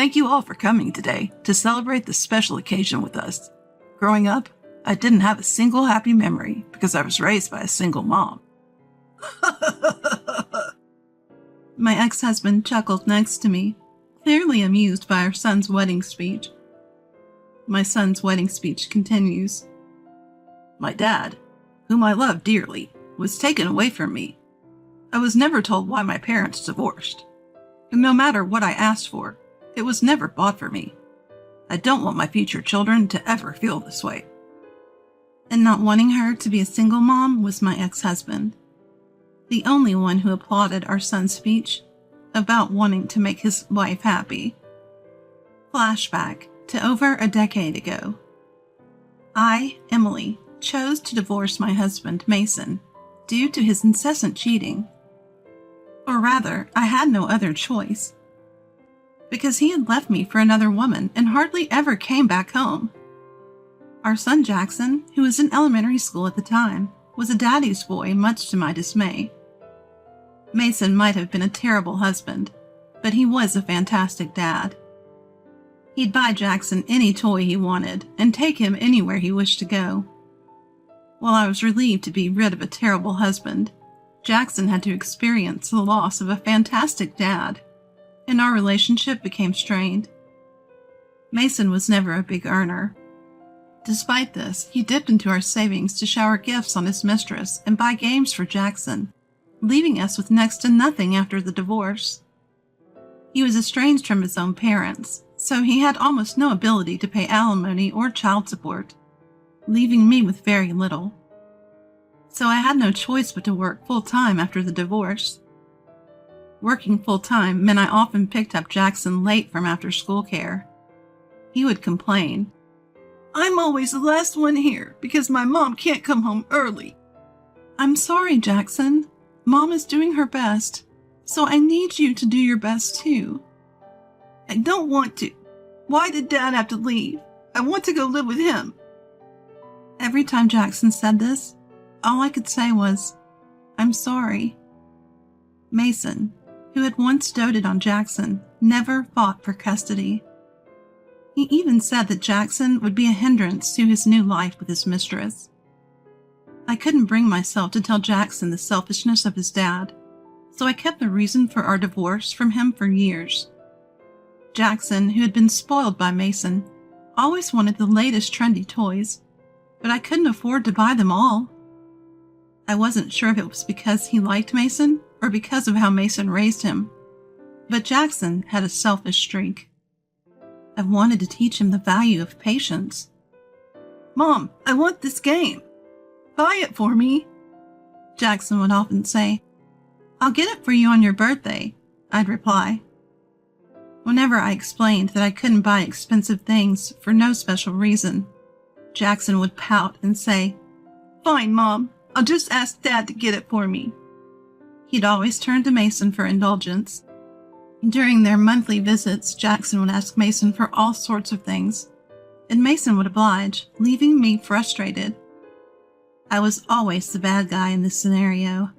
thank you all for coming today to celebrate this special occasion with us. Growing up, I didn't have a single happy memory because I was raised by a single mom. My ex-husband chuckled next to me, clearly amused by our son's wedding speech. My son's wedding speech continues. My dad, whom I love dearly, was taken away from me. I was never told why my parents divorced. And no matter what I asked for, it was never bought for me. I don't want my future children to ever feel this way. And not wanting her to be a single mom was my ex-husband, the only one who applauded our son's speech about wanting to make his wife happy. Flashback to over a decade ago. I, Emily, chose to divorce my husband, Mason, due to his incessant cheating. Or rather, I had no other choice, because he had left me for another woman and hardly ever came back home. Our son Jackson, who was in elementary school at the time, was a daddy's boy, much to my dismay. Mason might have been a terrible husband, but he was a fantastic dad. He'd buy Jackson any toy he wanted and take him anywhere he wished to go. While I was relieved to be rid of a terrible husband, Jackson had to experience the loss of a fantastic dad, and our relationship became strained. Mason was never a big earner. Despite this, he dipped into our savings to shower gifts on his mistress and buy games for Jackson, leaving us with next to nothing after the divorce. He was estranged from his own parents, so he had almost no ability to pay alimony or child support, leaving me with very little. So I had no choice but to work full-time after the divorce. Working full-time meant I often picked up Jackson late from after-school care. He would complain, "I'm always the last one here because my mom can't come home early." "I'm sorry, Jackson. Mom is doing her best, so I need you to do your best too." "I don't want to. Why did Dad have to leave? I want to go live with him." Every time Jackson said this, all I could say was, "I'm sorry." Mason, who had once doted on Jackson, never fought for custody. He even said that Jackson would be a hindrance to his new life with his mistress. I couldn't bring myself to tell Jackson the selfishness of his dad, so I kept the reason for our divorce from him for years. Jackson, who had been spoiled by Mason, always wanted the latest trendy toys, but I couldn't afford to buy them all. I wasn't sure if it was because he liked Mason or because of how Mason raised him, but Jackson had a selfish streak. I wanted to teach him the value of patience. "Mom, I want this game. Buy it for me," Jackson would often say. "I'll get it for you on your birthday," I'd reply. Whenever I explained that I couldn't buy expensive things for no special reason, Jackson would pout and say, "Fine, Mom, I'll just ask Dad to get it for me." He'd always turn to Mason for indulgence. During their monthly visits, Jackson would ask Mason for all sorts of things, and Mason would oblige, leaving me frustrated. I was always the bad guy in this scenario.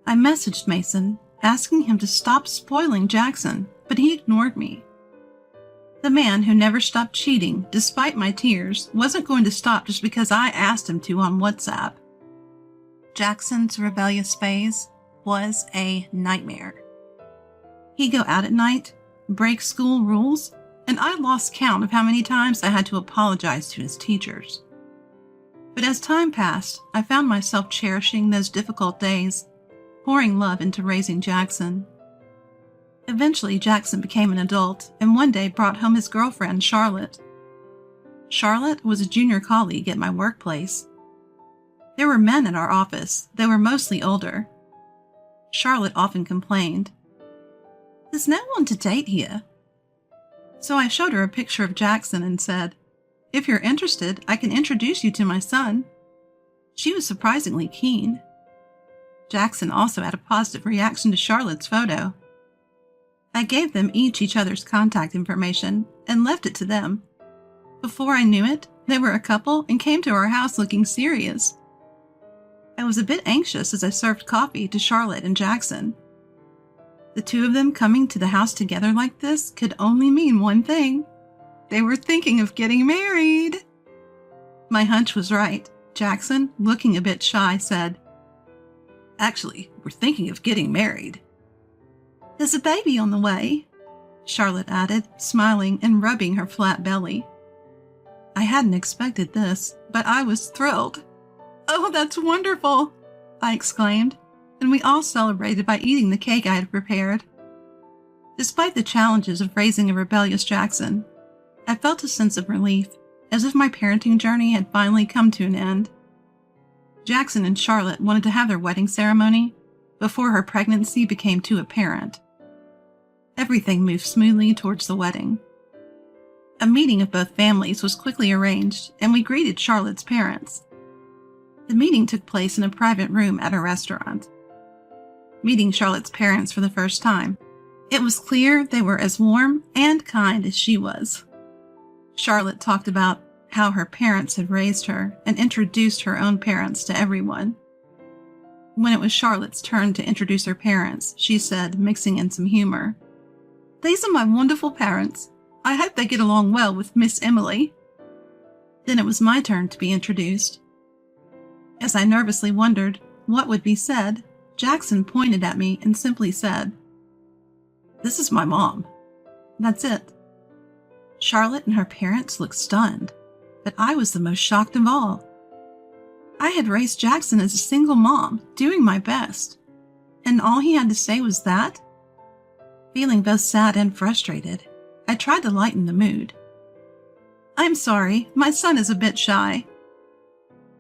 I messaged Mason, asking him to stop spoiling Jackson, but he ignored me. The man who never stopped cheating, despite my tears, wasn't going to stop just because I asked him to on WhatsApp. Jackson's rebellious phase was a nightmare. He'd go out at night, break school rules, and I lost count of how many times I had to apologize to his teachers. But as time passed, I found myself cherishing those difficult days, pouring love into raising Jackson. Eventually, Jackson became an adult and one day brought home his girlfriend, Charlotte. Charlotte was a junior colleague at my workplace. There were men in our office. They were mostly older. Charlotte often complained, "There's no one to date here." So I showed her a picture of Jackson and said, "If you're interested, I can introduce you to my son." She was surprisingly keen. Jackson also had a positive reaction to Charlotte's photo. I gave them each other's contact information and left it to them. Before I knew it, they were a couple and came to our house looking serious. I was a bit anxious as I served coffee to Charlotte and Jackson. The two of them coming to the house together like this could only mean one thing. They were thinking of getting married. My hunch was right. Jackson, looking a bit shy, said, "Actually, we're thinking of getting married." "There's a baby on the way," Charlotte added, smiling and rubbing her flat belly. I hadn't expected this, but I was thrilled. "Oh, that's wonderful," I exclaimed, and we all celebrated by eating the cake I had prepared. Despite the challenges of raising a rebellious Jackson, I felt a sense of relief, as if my parenting journey had finally come to an end. Jackson and Charlotte wanted to have their wedding ceremony before her pregnancy became too apparent. Everything moved smoothly towards the wedding. A meeting of both families was quickly arranged, and we greeted Charlotte's parents. The meeting took place in a private room at a restaurant. Meeting Charlotte's parents for the first time, it was clear they were as warm and kind as she was. Charlotte talked about how her parents had raised her and introduced her own parents to everyone. When it was Charlotte's turn to introduce her parents, she said, mixing in some humor, "These are my wonderful parents. I hope they get along well with Miss Emily." Then it was my turn to be introduced. As I nervously wondered what would be said, Jackson pointed at me and simply said, "This is my mom." That's it. Charlotte and her parents looked stunned, but I was the most shocked of all. I had raised Jackson as a single mom, doing my best, and all he had to say was that? Feeling both sad and frustrated, I tried to lighten the mood. "I'm sorry, my son is a bit shy."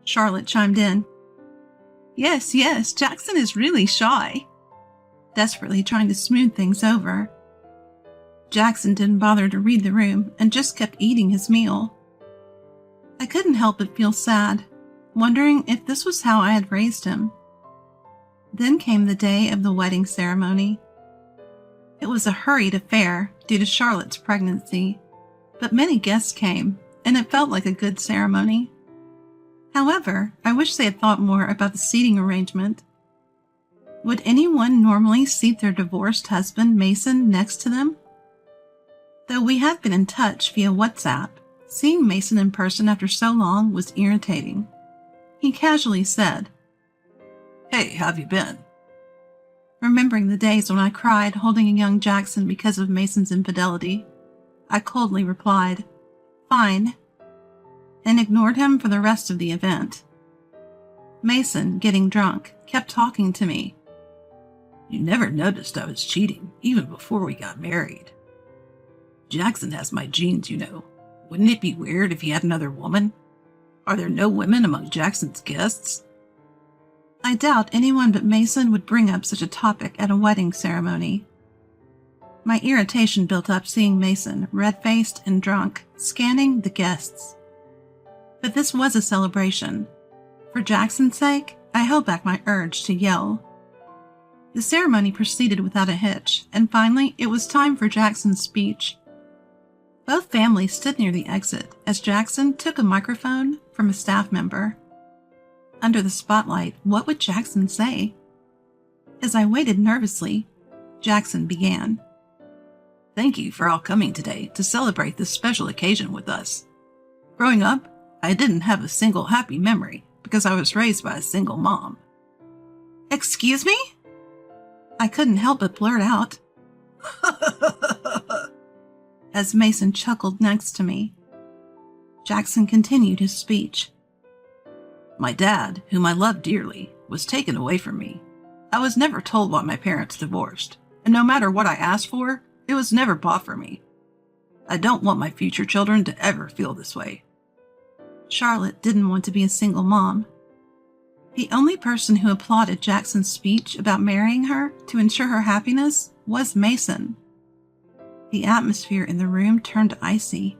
Charlotte chimed in, Yes, Jackson is really shy," desperately trying to smooth things over. Jackson didn't bother to read the room and just kept eating his meal. I couldn't help but feel sad, wondering if this was how I had raised him. Then came the day of the wedding ceremony. It was a hurried affair due to Charlotte's pregnancy, but many guests came, and it felt like a good ceremony. However, I wish they had thought more about the seating arrangement. Would anyone normally seat their divorced husband, Mason, next to them? Though we had been in touch via WhatsApp, seeing Mason in person after so long was irritating. He casually said, "Hey, how have you been?" Remembering the days when I cried holding a young Jackson because of Mason's infidelity, I coldly replied, "Fine," and ignored him for the rest of the event. Mason, getting drunk, kept talking to me. "You never noticed I was cheating, even before we got married. Jackson has my genes, you know. Wouldn't it be weird if he had another woman? Are there no women among Jackson's guests?" I doubt anyone but Mason would bring up such a topic at a wedding ceremony. My irritation built up seeing Mason, red-faced and drunk, scanning the guests. But this was a celebration. For Jackson's sake, I held back my urge to yell. The ceremony proceeded without a hitch, and finally it was time for Jackson's speech. Both families stood near the exit as Jackson took a microphone from a staff member. Under the spotlight, what would Jackson say? As I waited nervously, Jackson began. "Thank you for all coming today to celebrate this special occasion with us. Growing up, I didn't have a single happy memory because I was raised by a single mom." "Excuse me?" I couldn't help but blurt out. As Mason chuckled next to me. Jackson continued his speech. "My dad, whom I love dearly, was taken away from me. I was never told why my parents divorced, and no matter what I asked for, it was never bought for me. I don't want my future children to ever feel this way." Charlotte didn't want to be a single mom. The only person who applauded Jackson's speech about marrying her to ensure her happiness was Mason. The atmosphere in the room turned icy.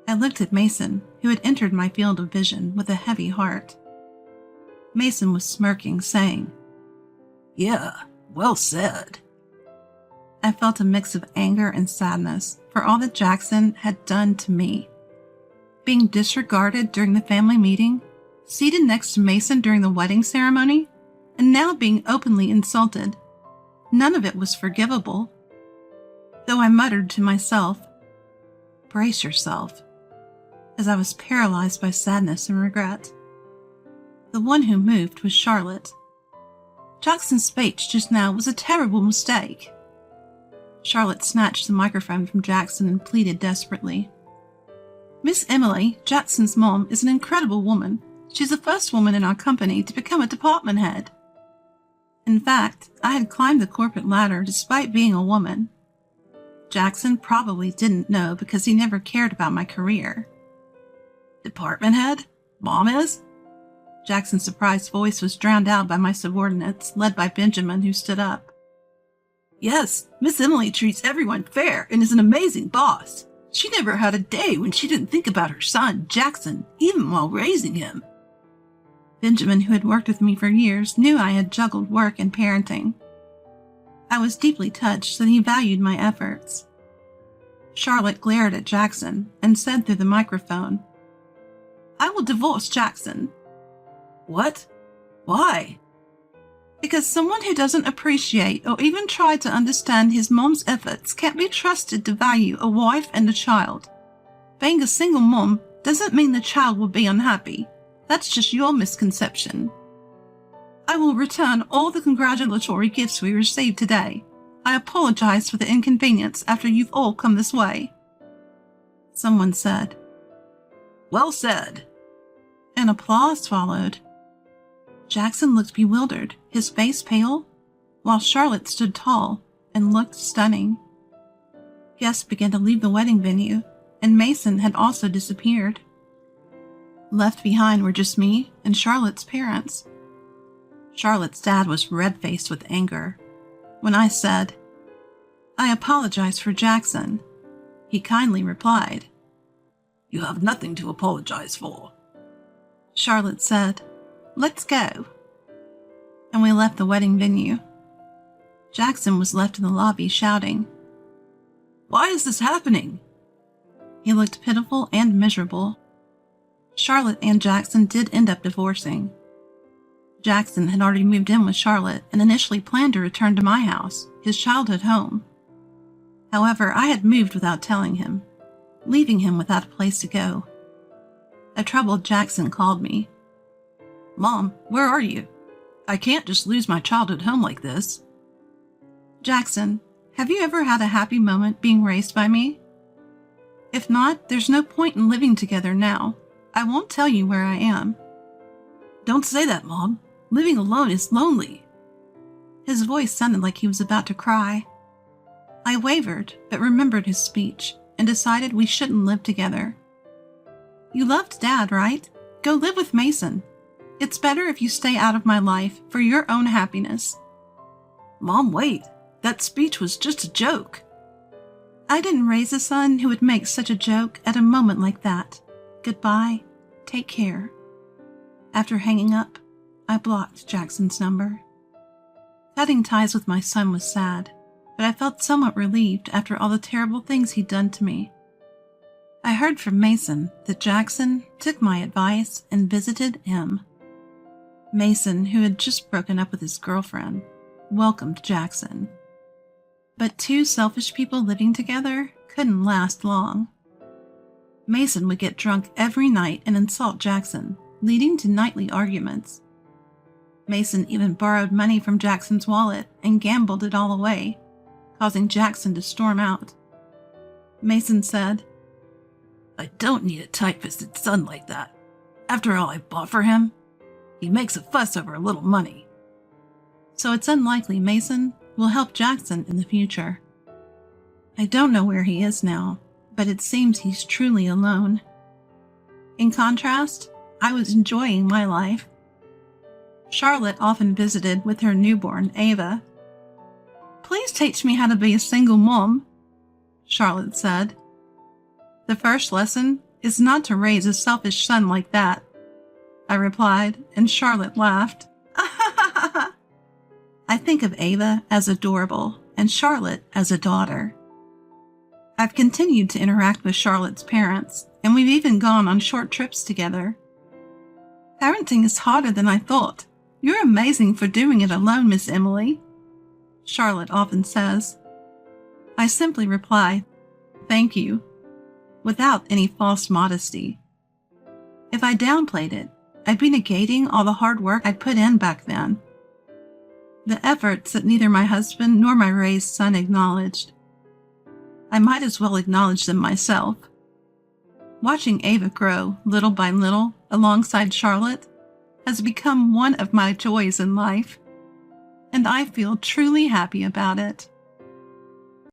I looked at Mason, who had entered my field of vision with a heavy heart. Mason was smirking, saying, "Yeah, well said." I felt a mix of anger and sadness for all that Jackson had done to me. Being disregarded during the family meeting, seated next to Mason during the wedding ceremony, and now being openly insulted. none of it was forgivable. Though I muttered to myself, "Brace yourself," as I was paralyzed by sadness and regret. The one who moved was Charlotte. Jackson's speech just now was a terrible mistake. Charlotte snatched the microphone from Jackson and pleaded desperately. "Miss Emily, Jackson's mom, is an incredible woman. She's the first woman in our company to become a department head. In fact, I had climbed the corporate ladder despite being a woman. Jackson probably didn't know because he never cared about my career." "Department head? Mom is?" Jackson's surprised voice was drowned out by my subordinates, led by Benjamin, who stood up. "Yes, Miss Emily treats everyone fair and is an amazing boss. She never had a day when she didn't think about her son, Jackson, even while raising him." Benjamin, who had worked with me for years, knew I had juggled work and parenting. I was deeply touched that he valued my efforts. Charlotte glared at Jackson and said through the microphone, "I will divorce Jackson." "What? Why?" "Because someone who doesn't appreciate or even try to understand his mom's efforts can't be trusted to value a wife and a child. Being a single mom doesn't mean the child will be unhappy. That's just your misconception. I will return all the congratulatory gifts we received today. I apologize for the inconvenience after you've all come this way." Someone said, "Well said," and applause followed. Jackson looked bewildered, his face pale, while Charlotte stood tall and looked stunning. Guests began to leave the wedding venue, and Mason had also disappeared. Left behind were just me and Charlotte's parents. Charlotte's dad was red-faced with anger. When I said, "I apologize for Jackson," he kindly replied, "You have nothing to apologize for." Charlotte said, "Let's go." And we left the wedding venue. Jackson was left in the lobby shouting, "Why is this happening?" He looked pitiful and miserable. Charlotte and Jackson did end up divorcing. Jackson had already moved in with Charlotte and initially planned to return to my house, his childhood home. However, I had moved without telling him, leaving him without a place to go. A troubled Jackson called me. "Mom, where are you? I can't just lose my childhood home like this." "Jackson, have you ever had a happy moment being raised by me? If not, there's no point in living together now. I won't tell you where I am." "Don't say that, Mom. Living alone is lonely." His voice sounded like he was about to cry. I wavered, but remembered his speech and decided we shouldn't live together. "You loved Dad, right? Go live with Mason. It's better if you stay out of my life for your own happiness." "Mom, wait. That speech was just a joke." "I didn't raise a son who would make such a joke at a moment like that. Goodbye. Take care." After hanging up, I blocked Jackson's number. Cutting ties with my son was sad, but I felt somewhat relieved after all the terrible things he'd done to me. I heard from Mason that Jackson took my advice and visited him. Mason, who had just broken up with his girlfriend, welcomed Jackson. But two selfish people living together couldn't last long. Mason would get drunk every night and insult Jackson, leading to nightly arguments. Mason even borrowed money from Jackson's wallet and gambled it all away, causing Jackson to storm out. Mason said, "I don't need a tight-fisted son like that. After all I bought for him, he makes a fuss over a little money." So it's unlikely Mason will help Jackson in the future. I don't know where he is now, but it seems he's truly alone. In contrast, I was enjoying my life. Charlotte often visited with her newborn, Ava. "Please teach me how to be a single mom," Charlotte said. "The first lesson is not to raise a selfish son like that," I replied, and Charlotte laughed. I think of Ava as adorable and Charlotte as a daughter. I've continued to interact with Charlotte's parents, and we've even gone on short trips together. "Parenting is harder than I thought. You're amazing for doing it alone, Miss Emily." Charlotte often says. I simply reply, "Thank you," without any false modesty. If I downplayed it, I'd be negating all the hard work I'd put in back then. The efforts that neither my husband nor my raised son acknowledged. I might as well acknowledge them myself. Watching Ava grow little by little alongside Charlotte has become one of my joys in life, and I feel truly happy about it.